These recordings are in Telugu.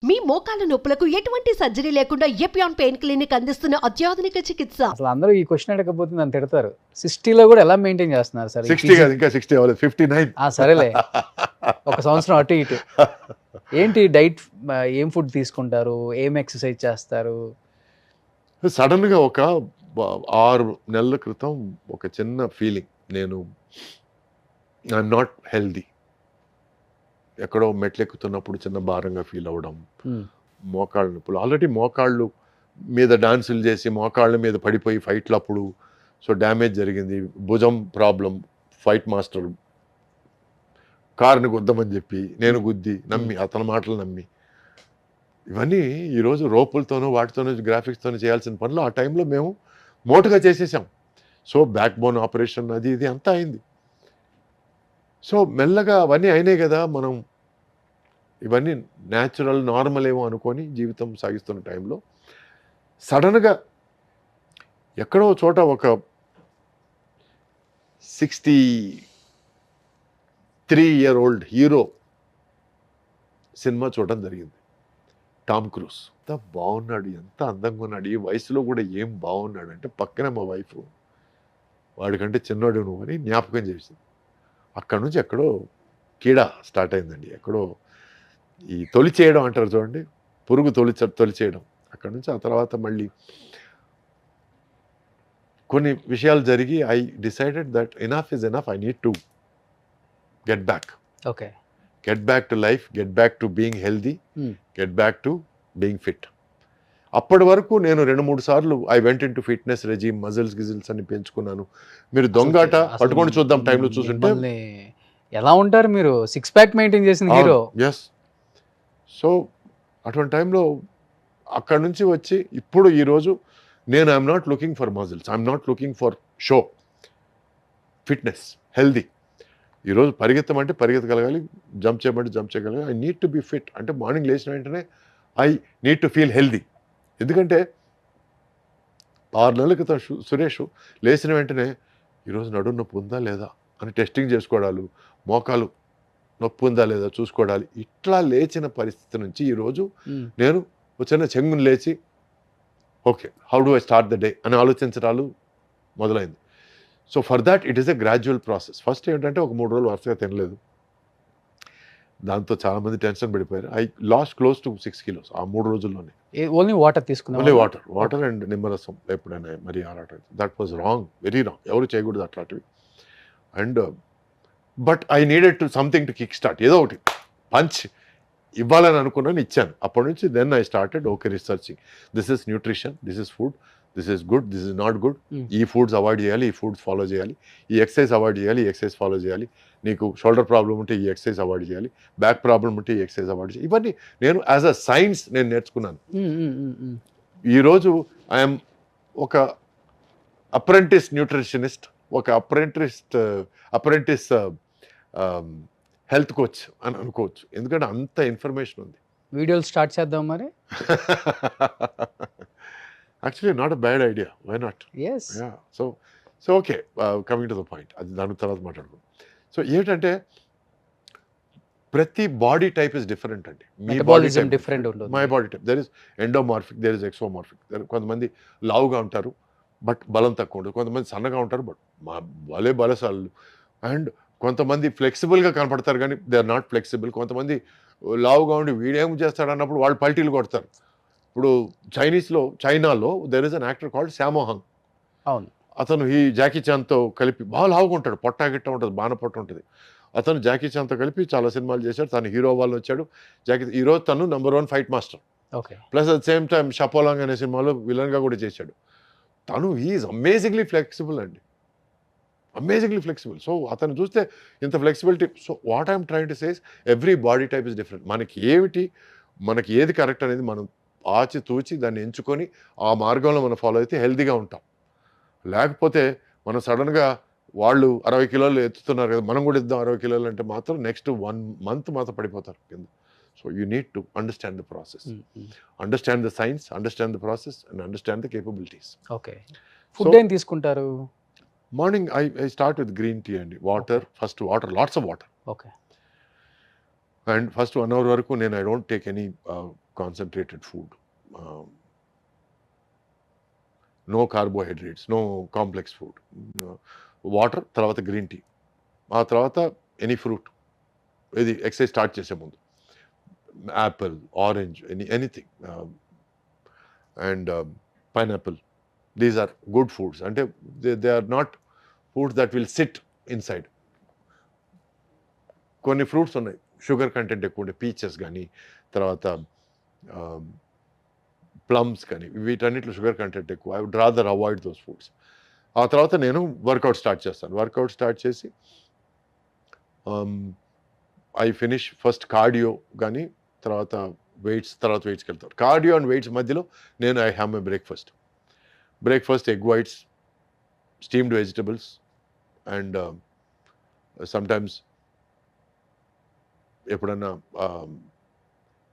మీ మోకాల నొప్పులకు ఎటువంటి సర్జరీ లేకుండా ఎపియాన్ పెయిన్ క్లినిక్ అందిస్తున్న అత్యాధునిక చికిత్స. అసలు అందరూ ఈ క్వశ్చన్ అడగకపోతే నన్ను తిడతారు. 60లో కూడా ఎలా మెయింటైన్ చేస్తున్నారు సార్? 60 కాదు, ఇంకా 60 అవ్వలేదు, 59. సరేలే, ఒక సంవత్సరం అటు ఇటు. ఏంటి డైట్, ఏం ఫుడ్ తీసుకుంటారు, ఏం ఎక్సర్సైజ్ చేస్తారు? సడన్గా ఒక 6 నెలల క్రితం ఒక చిన్న ఫీలింగ్, నేను ఐఎమ్ నాట్ హెల్దీ. ఎక్కడో మెట్లు ఎక్కుతున్నప్పుడు చిన్న భారంగా ఫీల్ అవ్వడం, మోకాళ్ళ నొప్పులు. ఆల్రెడీ మోకాళ్ళు మీద డాన్సులు చేసి మోకాళ్ళ మీద పడిపోయి ఫైట్లు అప్పుడు సో డ్యామేజ్ జరిగింది. భుజం ప్రాబ్లం, ఫైట్ మాస్టర్ కారుని గుద్దమని చెప్పి నేను గుద్ది నమ్మి, అతని మాటలు నమ్మి, ఇవన్నీ ఈరోజు రోపులతోనూ వాటితోనూ గ్రాఫిక్స్తోనూ చేయాల్సిన పనులు ఆ టైంలో మేము మోటుగా చేసేసాం. సో బ్యాక్ బోన్ ఆపరేషన్ అది ఇది అంతా అయింది. సో మెల్లగా అవన్నీ అయినాయి కదా, మనం ఇవన్నీ న్యాచురల్ నార్మల్ ఏమో అనుకొని జీవితం సాగిస్తున్న టైంలో సడన్గా ఎక్కడో చోట ఒక 63-year-old హీరో సినిమా చూడడం జరిగింది. టామ్ క్రూజ్ ఎంత బాగున్నాడు, ఎంత అందంగా ఉన్నాడు, ఈ వయసులో కూడా ఏం బాగున్నాడు అంటే పక్కనే మా వైఫ్, వాడికంటే చిన్నవాడు నువ్వు అని జ్ఞాపకం చేసింది. అక్కడి నుంచి ఎక్కడో కీడ స్టార్ట్ అయిందండి. ఎక్కడో ఈ తొలి చేయడం అంటారు చూడండి, పురుగు తొలి చేయడం. అక్కడి నుంచి ఆ తర్వాత మళ్ళీ కొన్ని విషయాలు జరిగి I decided that enough is enough, I need to get back. Okay, get back to life, get back to being healthy, get back to being fit. అప్పటి వరకు నేను 2-3 సార్లు I went into fitness regime, muscles గిజిల్స్ అని పెంచుకున్నాను. మీరు దొంగాట పట్టుకొని చూద్దాం టైంలో చూసుంటే ఎలా ఉంటారు మీరు? 6 ప్యాక్ మెయింటైన్ చేసిన హీరో. ఎస్. సో అటువంటి టైంలో అక్కడి నుంచి వచ్చి ఇప్పుడు ఈరోజు నేను I'm not looking for muscles, I'm not looking for show, fitness, healthy. ఈరోజు పరిగెత్తమంటే పరిగెత్తగలగాలి, జంప్ చేయమంటే జంప్ చేయగలగాలి. I need to be fit. అంటే మార్నింగ్ లేచిన వెంటనే I need to feel healthy. ఎందుకంటే 6 నెలల క్రితం సురేష్ లేచిన వెంటనే ఈరోజు నడుము నొప్పి ఉందా లేదా అని టెస్టింగ్ చేసుకోవడాలు, మోకాలు నొప్పి ఉందా లేదా చూసుకోవడాలు, ఇట్లా లేచిన పరిస్థితి నుంచి ఈరోజు నేను చిన్న చెంగుని లేచి okay how do I start the day అని ఆలోచించడాలు మొదలైంది. So for that it is a gradual process. First ఏంటంటే ఒక 3 రోజులు వరుసగా తినలేదు, దాంతో చాలామంది టెన్షన్ పడిపోయారు. I lost close to 6 kilos ఆ 3 రోజుల్లోనే. ఓన్లీ వాటర్ తీసుకున్నాను, ఓన్లీ వాటర్ అండ్ నిమ్మరసం ఎప్పుడైనా మరి ఆరాట. That was wrong, very wrong. ఎవరు చేయకూడదు అట్లాంటివి. And but I needed to something to kick start, ఏదో ఒకటి పంచ్ ఇవ్వాలని అనుకున్నాను, ఇచ్చాను. అప్పటి నుంచి then I started okay researching. This is nutrition, this is food, this is good, this is not good. ఈ ఫుడ్స్ అవాయిడ్ చేయాలి, ఈ ఫుడ్స్ ఫాలో చేయాలి, ఈ ఎక్సర్సైజ్ అవాయిడ్ చేయాలి, ఈ ఎక్సర్సైజ్ ఫాలో చేయాలి. నీకు షోల్డర్ ప్రాబ్లం ఉంటే ఈ ఎక్సర్సైజ్ అవాయిడ్ చేయాలి, బ్యాక్ ప్రాబ్లం ఉంటే ఈ ఎక్సర్సైజ్ అవాయిడ్ చేయాలి. ఇవన్నీ నేను యాజ్ అ సైన్స్ నేను నేర్చుకున్నాను. ఈరోజు ఐఎమ్ ఒక అప్రెంటిస్ న్యూట్రిషనిస్ట్, ఒక అప్రెంటిస్ హెల్త్ కోచ్ అని అనుకోవచ్చు. ఎందుకంటే అంత ఇన్ఫర్మేషన్ ఉంది. వీడియోలు స్టార్ట్ చేద్దాం మరి. Actually not a bad idea, why not? yes so okay, coming to the point, అది దాని తర్వాత మాట్లాడుకుందాం. సో ఏంటంటే ప్రతి బాడీ టైప్ ఇస్ డిఫరెంట్ అండి. మీ బాడీ డిఫరెంట్ ఉంటుంది. My body type there is endomorphic, there is ectomorphic. కొంతమంది లావుగా ఉంటారు బట్ బలం తక్కువ ఉంటుంది, కొంతమంది సన్నగా ఉంటారు బట్ బలసాలు, అండ్ కొంతమంది ఫ్లెక్సిబుల్గా కనపడతారు కానీ దే ఆర్ నాట్ ఫ్లెక్సిబుల్. కొంతమంది లావుగా ఉండి వీడేం చేస్తాడు అన్నప్పుడు వాళ్ళు పల్టీలు కొడతారు. ఇప్పుడు చైనాలో there is an actor called Sammo Hung. అవును, అతను ఈ జాకీ చాన్తో కలిపి బాగా లావుగా ఉంటాడు, పొట్ట గిట్ట ఉంటుంది, బాణ పొట్ట ఉంటుంది. అతను జాకీ చాన్తో కలిపి చాలా సినిమాలు చేశాడు, తను హీరో వాళ్ళు వచ్చాడు. ఈరోజు తను #1 fight master. Okay, plus at same time Sha Po Lang అనే సినిమాలో విలన్గా కూడా చేశాడు. తను హీఈస్ అమేజింగ్లీ ఫ్లెక్సిబుల్ అండి, అమేజింగ్లీ ఫ్లెక్సిబుల్. సో అతను చూస్తే ఇంత flexibility. So what I'm trying to says, every body type is different. మనకి ఏది కరెక్ట్ అనేది మనం ఆచితూచి దాన్ని ఎంచుకొని ఆ మార్గంలో మనం ఫాలో అయితే హెల్తీగా ఉంటాం. లేకపోతే మనం సడన్గా వాళ్ళు 60 కిలోలు ఎత్తుతున్నారు కదా, మనం కూడా ఇద్దాం 60 కిలోలు అంటే మాత్రం నెక్స్ట్ 1 month మాత్రం పడిపోతారు కింద. So you need to understand the process, understand the science, understand the process and understand the capabilities. Okay, food ఏం తీసుకుంటారు? Morning I start with green tea అండి. Water, first water, lots of water. Okay, and first 1 hour వరకు నేను I don't take any concentrated food, no carbohydrates, no complex food, water, తర్వాత గ్రీన్ టీ, ఆ తర్వాత ఎనీ ఫ్రూట్, ఇది ఎక్సర్సైజ్ స్టార్ట్ చేసే ముందు Apple, orange, anything, and pineapple. These are good foods. అంటే they are not foods that will sit inside. కొన్ని ఫ్రూట్స్ ఉన్నాయి షుగర్ కంటెంట్ ఎక్కువ ఉండే, పీచెస్ కానీ, తర్వాత ప్లమ్స్ కానీ, వీటన్నిటిలో షుగర్ కంటెంట్ ఎక్కువ. I would rather avoid those foods. ఆ తర్వాత నేను వర్కౌట్ స్టార్ట్ చేస్తాను. వర్కౌట్ స్టార్ట్ చేసి ఐ ఫినిష్ ఫస్ట్ కార్డియో కానీ, తర్వాత వెయిట్స్కి వెళ్తాను. కార్డియో అండ్ వెయిట్స్ మధ్యలో నేను I have my breakfast egg whites, steamed vegetables, and sometimes ఎప్పుడన్నా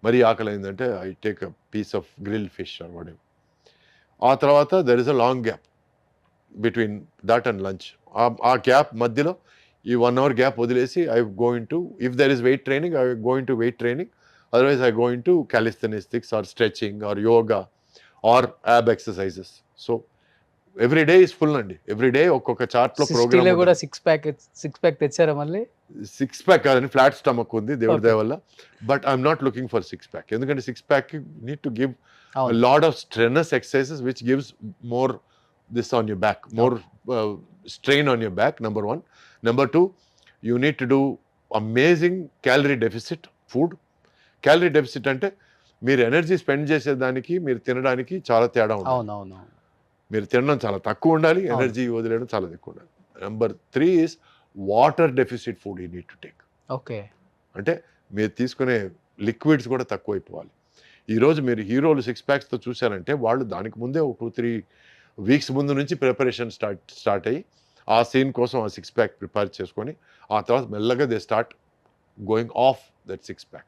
మరీ ఆకలి అయిందంటే I take a piece of grill fish or whatever. ఆ తర్వాత there is a long gap between that and lunch. ఆ గ్యాప్ మధ్యలో ఈ 1 hour గ్యాప్ వదిలేసి I going to, if there is weight training, I going to weight training, otherwise I going to calisthenics or stretching or yoga or ab exercises. So every day is full అండి. ఎవ్రీ డే ఒక్కొక్క చార్ట్లో 60 ప్రోగ్రామ్. లో కూడా సిక్స్ ప్యాక్ తెచ్చారా మళ్ళీ? 6 pack కాదని, ఫ్లాట్ స్టమక్ ఉంది దేవుడి దయ వల్ల. But I'm not looking for 6 pack. ఎందుకంటే 6 pack need to give a lot of strenuous exercises which gives more this on your back, more strain on your back, number 1. Number 2, you need to do amazing calorie deficit food. Calorie deficit అంటే మీరు ఎనర్జీ స్పెండ్ చేసేదానికి మీరు తినడానికి చాలా తేడా ఉంటుంది. అవునవును. మీరు తినడం చాలా తక్కువ ఉండాలి, ఎనర్జీ వదిలేయడం చాలా ఎక్కువ ఉండాలి. Number 3 is water deficit food you need to take. Okay. అంటే మీరు తీసుకునే లిక్విడ్స్ కూడా తక్కువైపోవాలి. ఈరోజు మీరు హీరోలు 6 packs చూశారంటే వాళ్ళు దానికి ముందే ఒక 2-3 weeks ముందు నుంచి ప్రిపరేషన్ స్టార్ట్ అయ్యి ఆ సీన్ కోసం ఆ 6 pack ప్రిపేర్ చేసుకొని ఆ తర్వాత మెల్లగా they start going off that 6 pack.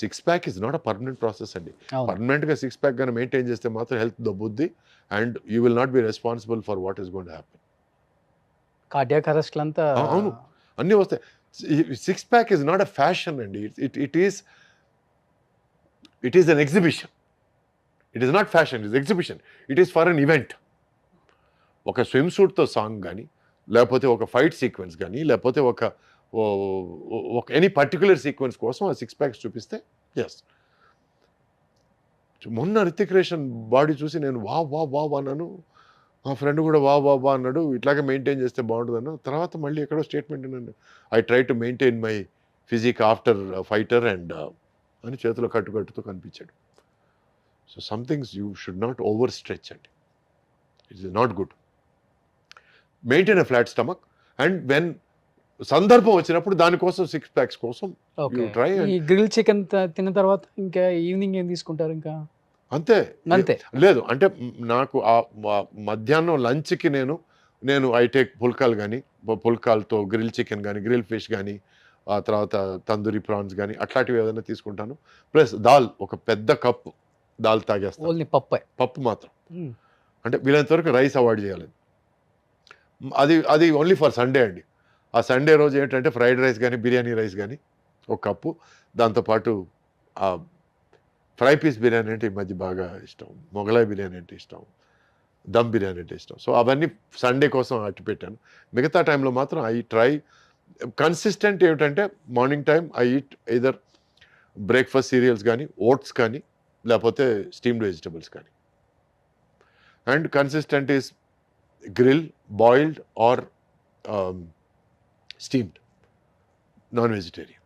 6 pack is not a permanent process అండి. పర్మనెంట్గా 6 pack కానీ మెయింటైన్ చేస్తే మాత్రం హెల్త్ దొబ్బుద్ది and you will not be responsible for what is going to happen. Cardiac అరెస్ట్లు అంతా అవును, అన్నీ వస్తాయి. 6 pack is not a fashion అండి. It is an exhibition. It is not fashion, it is exhibition. It is for an event. ఒక స్విమ్ సూట్తో సాంగ్ కానీ, లేకపోతే ఒక ఫైట్ సీక్వెన్స్ కానీ, లేకపోతే ఒక ఎనీ పర్టికులర్ సీక్వెన్స్ కోసం ఆ 6 packs చూపిస్తే ఎస్. మొన్న రితిక్ రోషన్ బాడీ చూసి నేను వా అన్నాను. మా ఫ్రెండ్ కూడా వా అన్నాడు. ఇట్లాగే మెయింటైన్ చేస్తే బాగుంటుంది అన్న. తర్వాత మళ్ళీ ఎక్కడో స్టేట్మెంట్ అన్నాను, I try to maintain my physique after fighter and అని చేతిలో కట్టుతో కనిపించాడు. So somethings you should not over stretch అండి. It is not good. Maintain a flat stomach and when సందర్భం వచ్చినప్పుడు దానికోసం 6 packs కోసం యూ ట్రై. ఈ గ్రిల్ చికెన్ తిన్న తర్వాత ఇంకా ఈవినింగ్ ఏం తీసుకుంటారు? ఇంకా అంతే. లేదు అంటే నాకు ఆ మధ్యాహ్నం లంచ్కి నేను ఐ టేక్ పుల్కాలు కానీ, పుల్కాలతో గ్రిల్ చికెన్ కానీ, గ్రిల్ ఫిష్ కానీ, ఆ తర్వాత తందూరి ప్రాన్స్ కానీ అట్లాంటివి ఏదైనా తీసుకుంటాను. ప్లస్ దాల్, ఒక పెద్ద కప్పు దాల్ తాగేస్తాను. ఓన్లీ పప్పు మాత్రం. అంటే వీలైనంత వరకు రైస్ అవాయిడ్ చేయాలి. అది ఓన్లీ ఫర్ సండే అండి. ఆ సండే రోజు ఏంటంటే ఫ్రైడ్ రైస్ కానీ, బిర్యానీ రైస్ కానీ ఒక కప్పు, దాంతోపాటు ఫ్రై పీస్ బిర్యానీ అంటే ఈ మధ్య బాగా ఇష్టం, మొగలాయి బిర్యానీ అంటే ఇష్టం, దమ్ బిర్యానీ అంటే ఇష్టం. సో అవన్నీ సండే కోసం అట్టి పెట్టాను. మిగతా టైంలో మాత్రం ఐ ట్రై కన్సిస్టెంట్. ఏమిటంటే morning time I eat either breakfast cereals కానీ, ఓట్స్ కానీ, లేకపోతే స్టీమ్డ్ వెజిటబుల్స్ కానీ. And consistent is grill, boiled or steamed, non vegetarian,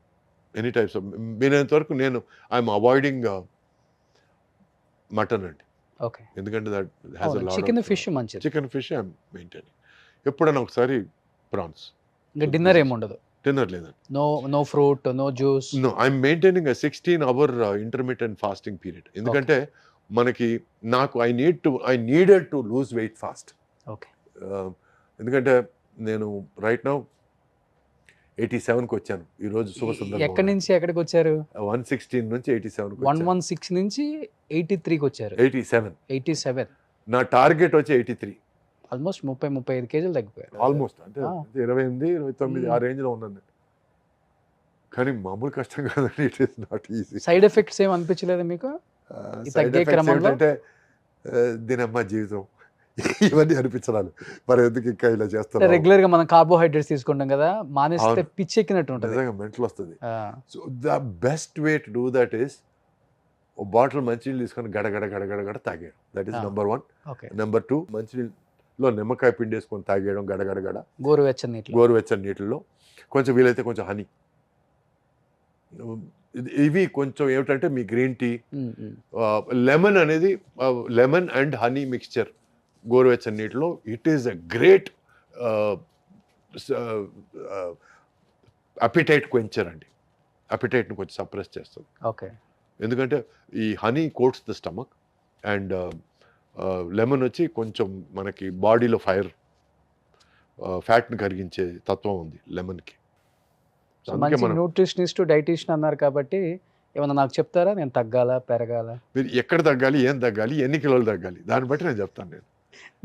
any types of. వీలైనంత వరకు నేను ఐఎమ్ అవాయిడింగ్ మటన్ అండి. ఓకే. ఎందుకంటే that has a lot of chicken fish మంచిది. Chicken fish I'm maintaining. ఎప్పుడైనా ఒకసారి ప్రాన్స్. ఇంకా డిన్నర్ ఏముండదు? డిన్నర్ లేదండి. No fruit, no juice. No, I'm maintaining 16-hour intermittent fasting period. ఎందుకంటే మనకి I needed to lose weight fast. Okay. ఎందుకంటే నేను రైట్ నౌ 87కి వచ్చాను ఈరోజు. శుభ సుందరం. ఎక్కడి నుంచి ఎక్కడికి వచ్చారు? 116 నుంచి 87కి 116 నుంచి 83కి వచ్చారు. 87. నా టార్గెట్ వచ్చి 83. ఆల్మోస్ట్ 30-35 కేజీలు తగ్గిపోయారు. ఆల్మోస్ట్ అంటే 28-29 ఆ రేంజ్లో ఉన్నాను. కానీ మామూలు కష్టం కాదండి. It is not easy. Side effects ఏం అనిపించలేదు మీకు? ఈ సైడ్ తగ్గే ఎఫెక్ట్స్ క్రమంలో? ఏమిటంటే దీనమ్మ జీవితం ఇవన్నీ అనిపించడాలు. మరి ఎందుకు ఇంకా ఇలా చేస్తున్నావు? రెగ్యులర్ గా మనం కార్బోహైడ్రేట్స్ తీసుకుంటాం కదా, మానేస్తే అవును. పిచ్చెక్కినట్టు ఉంటుంది. నిజంగా మెంటల్ వస్తుంది. So the best way to do that is ఓ బాటిల్ మంచినీళ్ళు తీసుకొని గడగడ గడగడ గడ తాగేయడం. That is Ah. Number 1. Okay. Number 2, మంచినీళ్ళలో నిమ్మకాయ పిండి వేసుకొని తాగేయడం గడగడ గడ. గోరువెచ్చని నీటిలో. గోరువెచ్చని నీటిల్లో కొంచెం వీలైతే కొంచెం హనీ. ఇవి కొంచెం ఏమిటంటే మీ green tea, um, um. Lemon అనేది లెమన్ అండ్ హనీ మిక్స్చర్ గోరువెచ్చని నీటిలో it is a great appetite quencher అండి. అపిటైట్ని కొంచెం సప్రెస్ చేస్తుంది. ఓకే. ఎందుకంటే ఈ honey coats the stomach and lemon వచ్చి కొంచెం మనకి బాడీలో ఫ్యాట్ని కరిగించే తత్వం ఉంది లెమన్కి. సో మంచి న్యూట్రిషనిస్ట్, డైటీషియన్ అన్నారు కాబట్టి ఏమన్నా నాకు చెప్తారా? నేను తగ్గాలా, పెరగాల? మీరు ఎక్కడ తగ్గాలి, ఏం తగ్గాలి, ఎన్ని కిలోలు తగ్గాలి, దాన్ని బట్టి నేను చెప్తాను.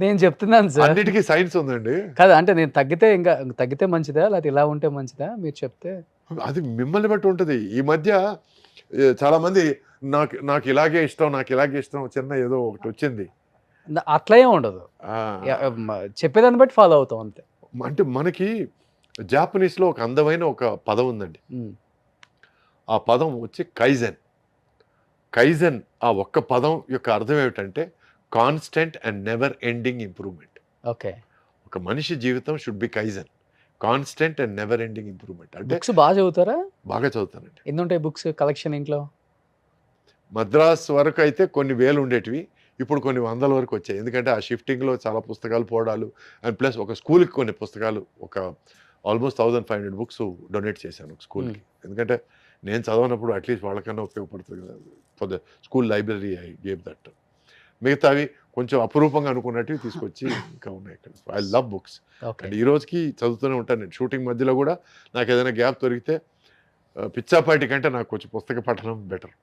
నేను చెప్తున్నాను సార్. అన్నిటికీ సైన్స్ ఉందండి. కాదు అంటే నేను తగ్గితే మంచిదా, లేకపోతే ఇలా ఉంటే మంచిదా? మీరు చెప్తే. అది మిమ్మల్ని బట్టి ఉంటుంది. ఈ మధ్య చాలా మంది నాకు ఇలాగే ఇష్టం చిన్న ఏదో ఒకటి వచ్చింది. అట్లా ఏం ఉండదు. చెప్పేదాన్ని బట్టి ఫాలో అవుతాం అంతే. అంటే మనకి జాపనీస్లో ఒక అందమైన ఒక పదం ఉందండి. ఆ పదం వచ్చి కైజెన్. ఆ ఒక్క పదం యొక్క అర్థం ఏమిటంటే constant and never ending improvement. Okay. ఒక మనిషి జీవితం should be kaizen, constant and never ending improvement. అంటే బుక్స్ బాగా చదువుతారా? బాగా చదువుతానండి. ఎన్ని ఉంటాయి బుక్స్ కలెక్షన్ ఇంట్లో? మద్రాస్ వరకు అయితే కొన్ని వేలు ఉండేటివి, ఇప్పుడు కొన్ని వందల వరకు వచ్చాయి. ఎందుకంటే ఆ షిఫ్టింగ్లో చాలా పుస్తకాలు పోవడాలు అండ్ ప్లస్ ఒక స్కూల్కి కొన్ని పుస్తకాలు ఒక ఆల్మోస్ట్ 1500 బుక్స్ డొనేట్ చేశాను ఒక స్కూల్కి. ఎందుకంటే నేను చదవనప్పుడు అట్లీస్ట్ వాళ్ళకన్నా ఉపయోగపడుతుంది కదా. For the school library I gave that. మిగతావి కొంచెం అపురూపంగా అనుకున్నట్టు తీసుకొచ్చి ఇంకా ఉన్నాయి ఇక్కడ. ఐ లవ్ బుక్స్ అండ్ ఈ రోజుకి చదువుతూనే ఉంటాను. నేను షూటింగ్ మధ్యలో కూడా నాకు ఏదైనా గ్యాప్ దొరికితే పిచ్చాపాటి కంటే నాకు కొంచెం పుస్తక పఠనం బెటర్.